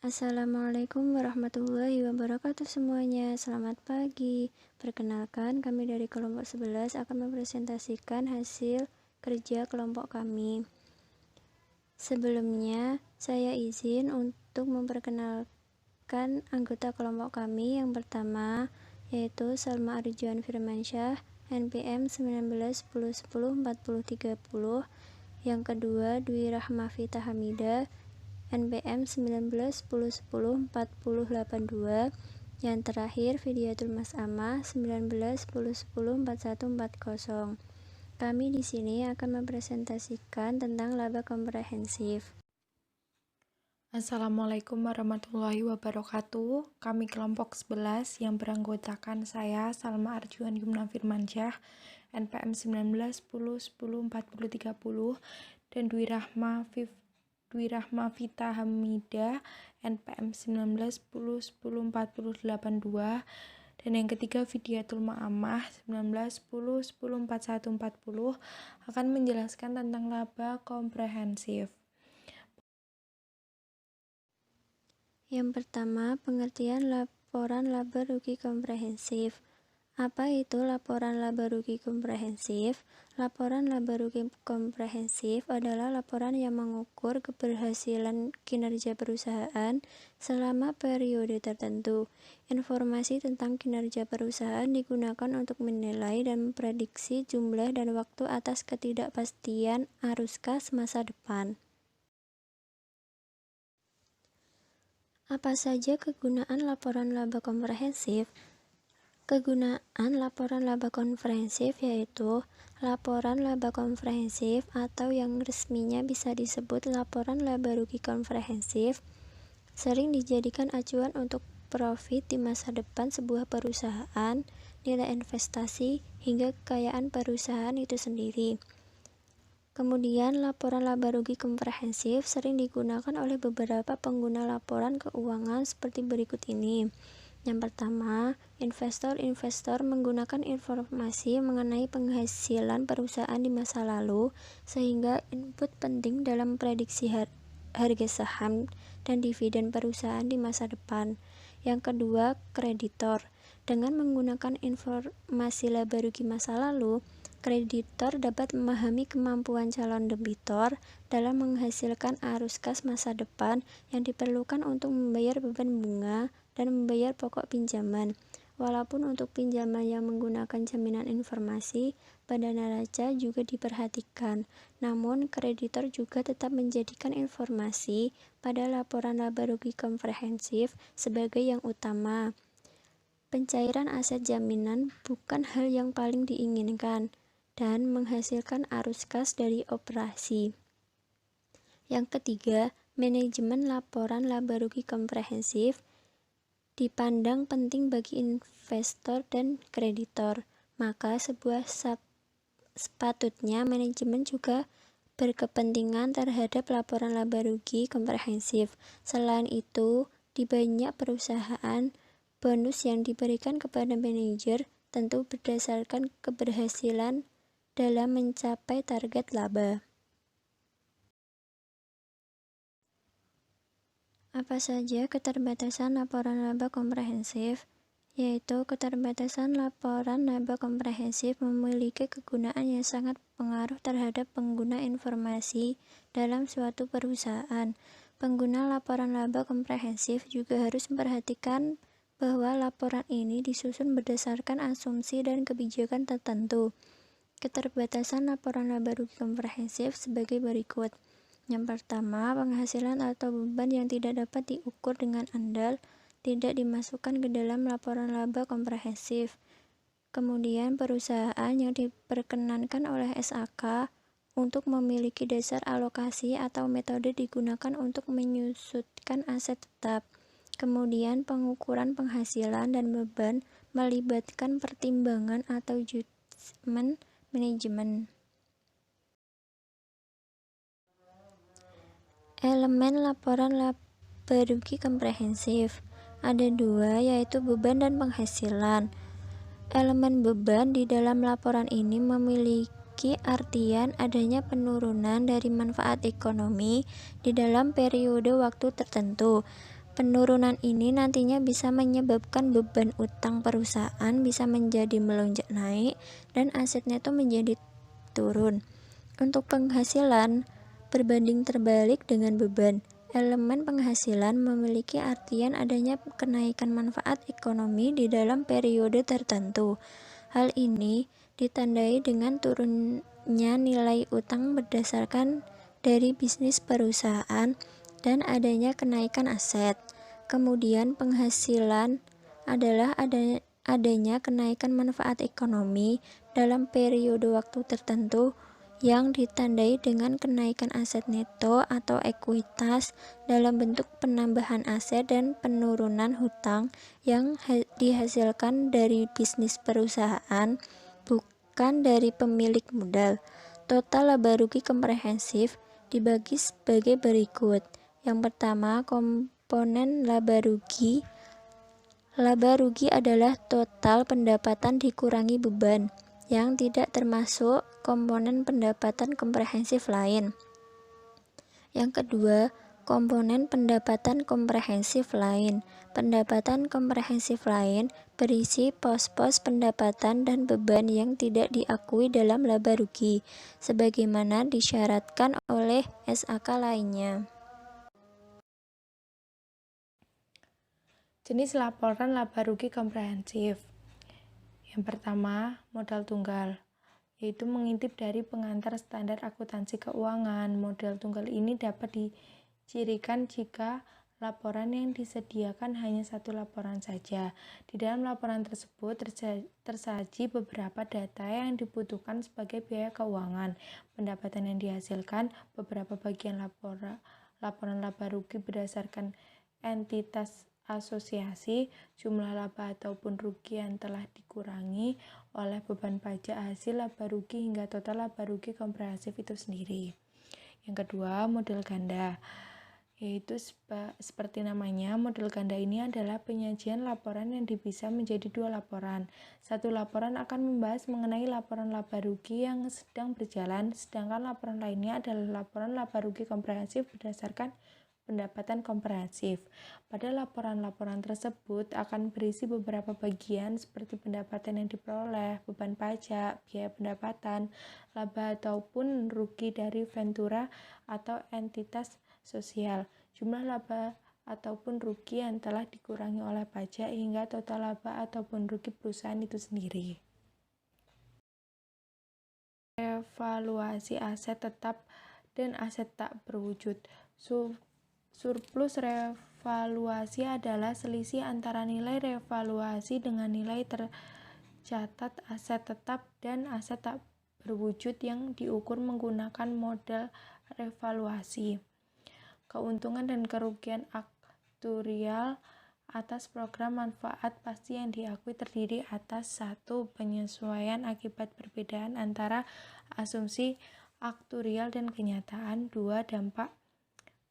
Assalamualaikum warahmatullahi wabarakatuh semuanya. Selamat pagi. Perkenalkan, kami dari kelompok 11 akan mempresentasikan hasil kerja kelompok kami. Sebelumnya, saya izin untuk memperkenalkan anggota kelompok kami. Yang pertama, yaitu Salma Arjuan Firmansyah, NPM 1910104030. Yang kedua, Dwi Rahma Vita Hamidah, NPM 1910104082. Yang terakhir, Fidiatul Mas'amah 1910104140. Kami di sini akan mempresentasikan tentang laba komprehensif. Assalamualaikum warahmatullahi wabarakatuh. Kami kelompok 11 yang beranggotakan saya, Salma Arjuan Yumna Firmansyah, NPM 1910104030, dan Dwi Rahma Vita Hamidah, NPM 1910104082, dan yang ketiga Fidiatul Ma'amah 1910104140 akan menjelaskan tentang laba komprehensif. Yang pertama, pengertian laporan laba rugi komprehensif. Apa itu laporan laba rugi komprehensif? Laporan laba rugi komprehensif adalah laporan yang mengukur keberhasilan kinerja perusahaan selama periode tertentu. Informasi tentang kinerja perusahaan digunakan untuk menilai dan memprediksi jumlah dan waktu atas ketidakpastian arus kas masa depan. Apa saja kegunaan laporan laba komprehensif? Kegunaan laporan laba komprehensif yaitu laporan laba komprehensif atau yang resminya bisa disebut laporan laba rugi komprehensif sering dijadikan acuan untuk profit di masa depan sebuah perusahaan, nilai investasi, hingga kekayaan perusahaan itu sendiri. Kemudian, laporan laba rugi komprehensif sering digunakan oleh beberapa pengguna laporan keuangan seperti berikut ini. Yang pertama, investor menggunakan informasi mengenai penghasilan perusahaan di masa lalu sehingga input penting dalam prediksi harga saham dan dividen perusahaan di masa depan. Yang kedua, kreditor. Dengan menggunakan informasi laba rugi masa lalu, kreditor dapat memahami kemampuan calon debitor dalam menghasilkan arus kas masa depan yang diperlukan untuk membayar beban bunga dan membayar pokok pinjaman. Walaupun untuk pinjaman yang menggunakan jaminan informasi, pada neraca juga diperhatikan. Namun, kreditor juga tetap menjadikan informasi pada laporan laba rugi komprehensif sebagai yang utama. Pencairan aset jaminan bukan hal yang paling diinginkan dan menghasilkan arus kas dari operasi. Yang ketiga, manajemen laporan laba rugi komprehensif dipandang penting bagi investor dan kreditor, maka sepatutnya manajemen juga berkepentingan terhadap laporan laba rugi komprehensif. Selain itu, di banyak perusahaan, bonus yang diberikan kepada manajer tentu berdasarkan keberhasilan dalam mencapai target laba. Apa saja keterbatasan laporan laba komprehensif? Yaitu keterbatasan laporan laba komprehensif memiliki kegunaan yang sangat pengaruh terhadap pengguna informasi dalam suatu perusahaan. Pengguna laporan laba komprehensif juga harus memperhatikan bahwa laporan ini disusun berdasarkan asumsi dan kebijakan tertentu. Keterbatasan laporan laba rugi komprehensif sebagai berikut. Yang pertama, penghasilan atau beban yang tidak dapat diukur dengan andal tidak dimasukkan ke dalam laporan laba komprehensif. Kemudian, perusahaan yang diperkenankan oleh SAK untuk memiliki dasar alokasi atau metode digunakan untuk menyusutkan aset tetap. Kemudian, pengukuran penghasilan dan beban melibatkan pertimbangan atau judgement manajemen. Elemen laporan laba rugi komprehensif ada dua, yaitu beban dan penghasilan. Elemen beban di dalam laporan ini memiliki artian adanya penurunan dari manfaat ekonomi di dalam periode waktu tertentu. Penurunan ini nantinya bisa menyebabkan beban utang perusahaan bisa menjadi melonjak naik dan aset neto menjadi turun. Untuk penghasilan, berbanding terbalik dengan beban. Elemen penghasilan memiliki artian adanya kenaikan manfaat ekonomi di dalam periode tertentu. Hal ini ditandai dengan turunnya nilai utang berdasarkan dari bisnis perusahaan dan adanya kenaikan aset. Kemudian penghasilan adalah adanya kenaikan manfaat ekonomi dalam periode waktu tertentu yang ditandai dengan kenaikan aset neto atau ekuitas dalam bentuk penambahan aset dan penurunan hutang yang dihasilkan dari bisnis perusahaan, bukan dari pemilik modal. Total laba rugi komprehensif dibagi sebagai berikut. Yang pertama, komponen laba rugi. Laba rugi adalah total pendapatan dikurangi beban, yang tidak termasuk komponen pendapatan komprehensif lain. Yang kedua, komponen pendapatan komprehensif lain. Pendapatan komprehensif lain berisi pos-pos pendapatan dan beban yang tidak diakui dalam laba rugi, sebagaimana disyaratkan oleh SAK lainnya. Jenis laporan laba rugi komprehensif. Yang pertama, modal tunggal, yaitu mengintip dari pengantar standar akuntansi keuangan. Modal tunggal ini dapat dicirikan jika laporan yang disediakan hanya satu laporan saja. Di dalam laporan tersebut tersaji beberapa data yang dibutuhkan sebagai biaya keuangan, pendapatan yang dihasilkan, beberapa bagian laporan laba rugi berdasarkan entitas asosiasi, jumlah laba ataupun rugi yang telah dikurangi oleh beban pajak hasil laba rugi hingga total laba rugi komprehensif itu sendiri. Yang kedua, model ganda, yaitu seperti namanya, model ganda ini adalah penyajian laporan yang bisa menjadi dua laporan. Satu laporan akan membahas mengenai laporan laba rugi yang sedang berjalan, sedangkan laporan lainnya adalah laporan laba rugi komprehensif berdasarkan pendapatan komprehensif. Pada laporan-laporan tersebut akan berisi beberapa bagian seperti pendapatan yang diperoleh, beban pajak, biaya pendapatan, laba ataupun rugi dari ventura atau entitas sosial, jumlah laba ataupun rugi yang telah dikurangi oleh pajak hingga total laba ataupun rugi perusahaan itu sendiri. Evaluasi aset tetap dan aset tak berwujud. Surplus revaluasi adalah selisih antara nilai revaluasi dengan nilai tercatat aset tetap dan aset tak berwujud yang diukur menggunakan model revaluasi. Keuntungan dan kerugian aktuarial atas program manfaat pasti yang diakui terdiri atas 1. Penyesuaian akibat perbedaan antara asumsi aktuarial dan kenyataan. 2. Dampak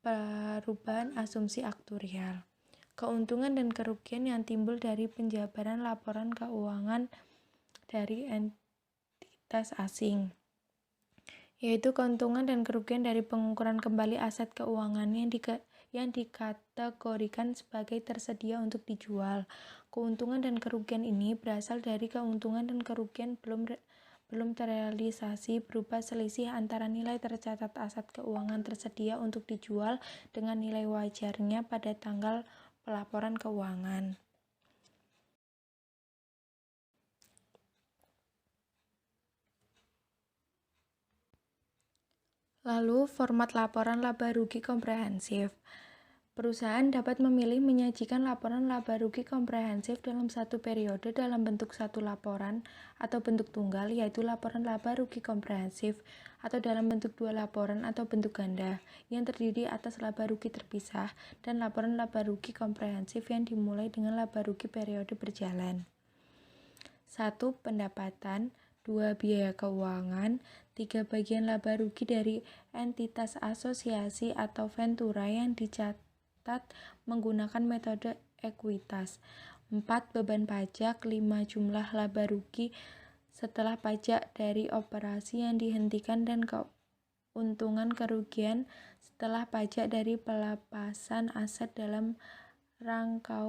perubahan asumsi aktuarial. Keuntungan dan kerugian yang timbul dari penjabaran laporan keuangan dari entitas asing, yaitu keuntungan dan kerugian dari pengukuran kembali aset keuangan yang dikategorikan sebagai tersedia untuk dijual. Keuntungan dan kerugian ini berasal dari keuntungan dan kerugian belum terrealisasi berupa selisih antara nilai tercatat aset keuangan tersedia untuk dijual dengan nilai wajarnya pada tanggal pelaporan keuangan. Lalu, format laporan laba rugi komprehensif. Perusahaan dapat memilih menyajikan laporan laba rugi komprehensif dalam satu periode dalam bentuk satu laporan atau bentuk tunggal, yaitu laporan laba rugi komprehensif, atau dalam bentuk dua laporan atau bentuk ganda yang terdiri atas laba rugi terpisah dan laporan laba rugi komprehensif yang dimulai dengan laba rugi periode berjalan. 1. Pendapatan. 2. Biaya keuangan. 3. Bagian laba rugi dari entitas asosiasi atau ventura yang dicatat menggunakan metode ekuitas. 4. Beban pajak. 5. Jumlah laba rugi setelah pajak dari operasi yang dihentikan dan keuntungan kerugian setelah pajak dari pelepasan aset dalam rangka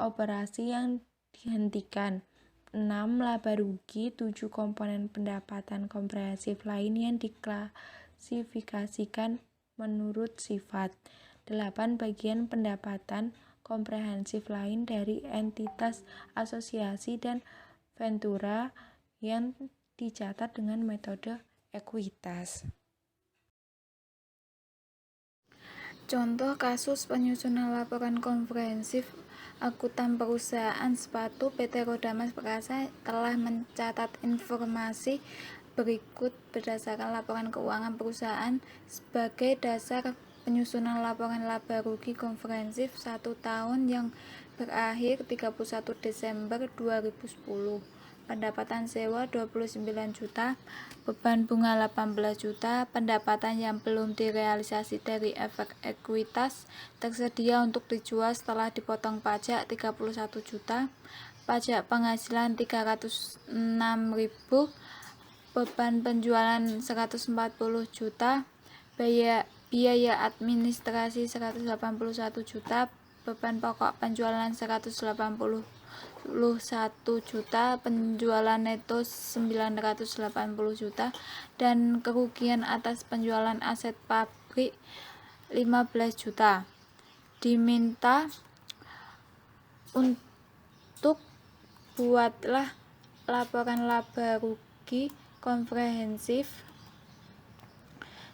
operasi yang dihentikan. 6. Laba rugi. 7. Komponen pendapatan komprehensif lain yang diklasifikasikan menurut sifat. 8. Bagian pendapatan komprehensif lain dari entitas asosiasi dan ventura yang dicatat dengan metode ekuitas. Contoh kasus penyusunan laporan komprehensif akuntan perusahaan sepatu. PT Roda Mas Perkasa telah mencatat informasi berikut berdasarkan laporan keuangan perusahaan sebagai dasar penyusunan laporan laba rugi komprehensif 1 tahun yang berakhir 31 Desember 2010. Pendapatan sewa 29 juta, beban bunga 18 juta, pendapatan yang belum direalisasi dari efek ekuitas tersedia untuk dijual setelah dipotong pajak 31 juta, pajak penghasilan 306.000, beban penjualan 140 juta, biaya administrasi 181 juta, beban pokok penjualan 181 juta, penjualan neto 980 juta, dan kerugian atas penjualan aset pabrik 15 juta. Diminta untuk buatlah laporan laba rugi komprehensif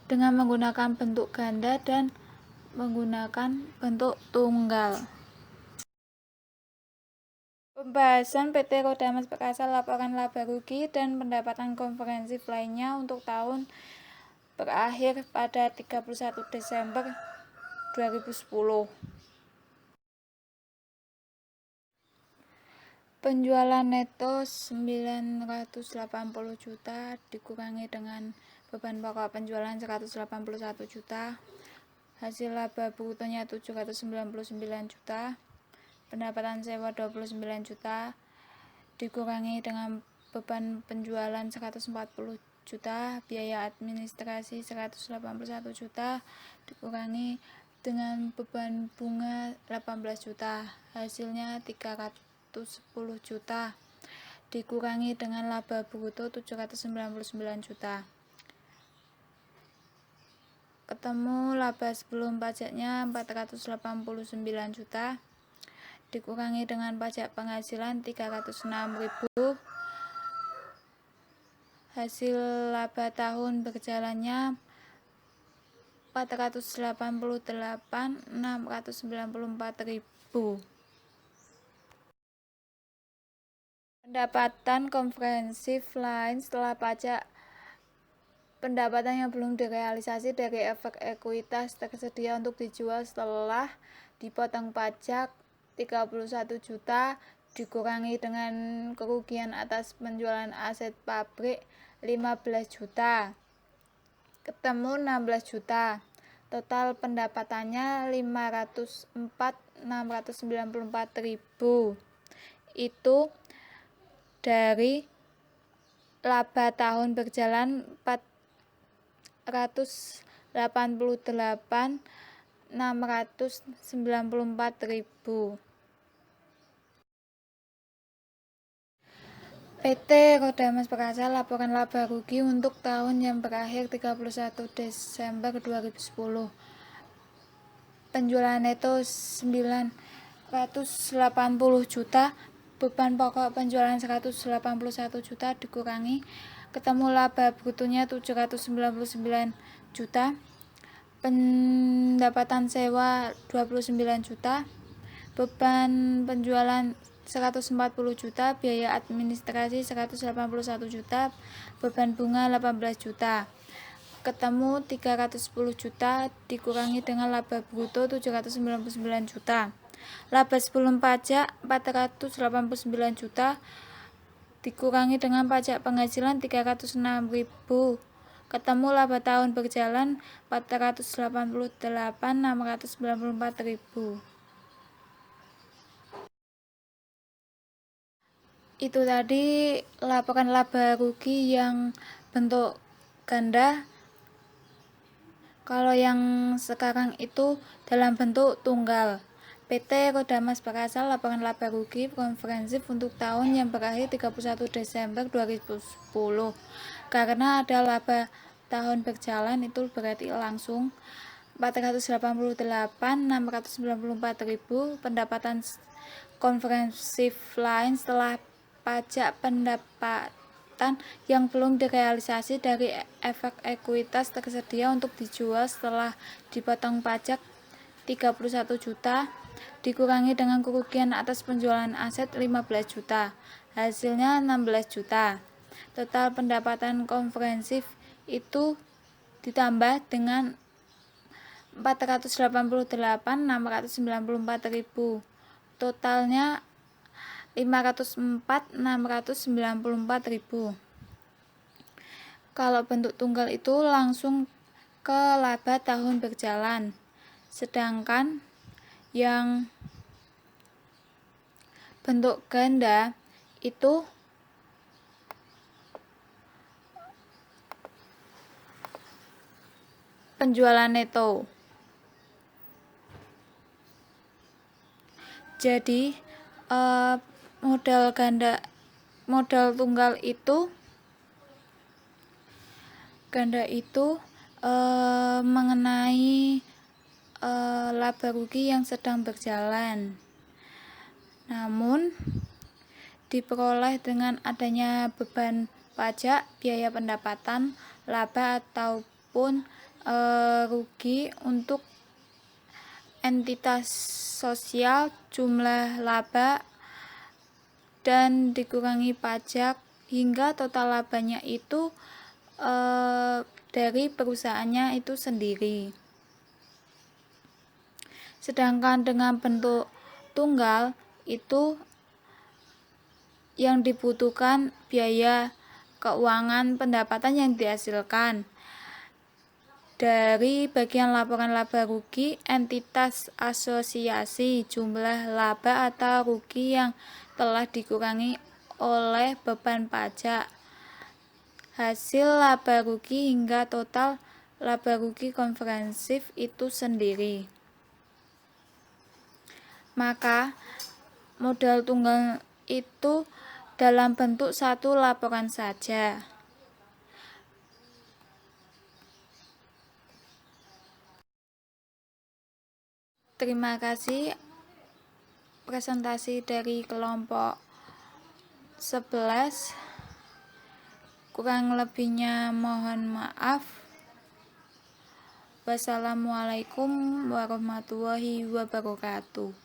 dengan menggunakan bentuk ganda dan menggunakan bentuk tunggal. Pembahasan PT Roda Mas Perkasa laporan laba rugi dan pendapatan komprehensif lainnya untuk tahun berakhir pada 31 Desember 2010. Penjualan neto 980 juta dikurangi dengan beban pokok penjualan 181 juta, hasil laba brutonya 799 juta, pendapatan sewa 29 juta dikurangi dengan beban penjualan 140 juta, biaya administrasi 181 juta dikurangi dengan beban bunga 18 juta, hasilnya 310 juta dikurangi dengan laba bruto 799 juta. Ketemu laba sebelum pajaknya 489 juta dikurangi dengan pajak penghasilan 306.000, hasil laba tahun berjalannya 488.694.000. Pendapatan komprehensif lain setelah pajak. Pendapatan yang belum direalisasi dari efek ekuitas tersedia untuk dijual setelah dipotong pajak 31 juta dikurangi dengan kerugian atas penjualan aset pabrik 15 juta. Ketemu 16 juta. Total pendapatannya 504.694.000. Itu dari laba tahun berjalan 488.694.000. PT Roda Mas Perkasa laporan laba rugi untuk tahun yang berakhir 31 Desember 2010. Penjualan neto 980 juta, beban pokok penjualan 181 juta dikurangi, ketemu laba brutonya 799 juta, pendapatan sewa 29 juta, beban penjualan 140 juta, biaya administrasi 181 juta, beban bunga 18 juta. Ketemu 310 juta dikurangi dengan laba bruto 799 juta. Laba sebelum pajak 489 juta dikurangi dengan pajak penghasilan 306.000. Ketemu laba tahun berjalan 488.694.000. Itu tadi laporan laba rugi yang bentuk ganda Kalau yang sekarang itu dalam bentuk tunggal. PT Roda Mas Perkasa laporan laba rugi komprehensif untuk tahun yang berakhir 31 Desember 2010. Karena ada laba tahun berjalan itu berarti langsung 488.694.000 pendapatan komprehensif lain setelah pajak pendapatan yang belum direalisasi dari efek ekuitas tersedia untuk dijual setelah dipotong pajak 31 juta dikurangi dengan kerugian atas penjualan aset 15 juta, hasilnya 16 juta. Total pendapatan komprehensif itu ditambah dengan 488.694.000, totalnya 504.694.000. Kalau bentuk tunggal itu langsung ke laba tahun berjalan, sedangkan yang bentuk ganda itu penjualan neto. Jadi modal tunggal itu mengenai laba rugi yang sedang berjalan, namun diperoleh dengan adanya beban pajak, biaya pendapatan, laba ataupun rugi untuk entitas sosial, jumlah laba dan dikurangi pajak hingga total labanya itu dari perusahaannya itu sendiri. Sedangkan dengan bentuk tunggal itu yang dibutuhkan biaya keuangan pendapatan yang dihasilkan dari bagian laporan laba rugi entitas asosiasi, jumlah laba atau rugi yang telah dikurangi oleh beban pajak, hasil laba rugi hingga total laba rugi komprehensif itu sendiri. Maka modal tunggal itu dalam bentuk satu laporan saja. Terima kasih presentasi dari kelompok 11. Kurang lebihnya mohon maaf. Wassalamualaikum warahmatullahi wabarakatuh.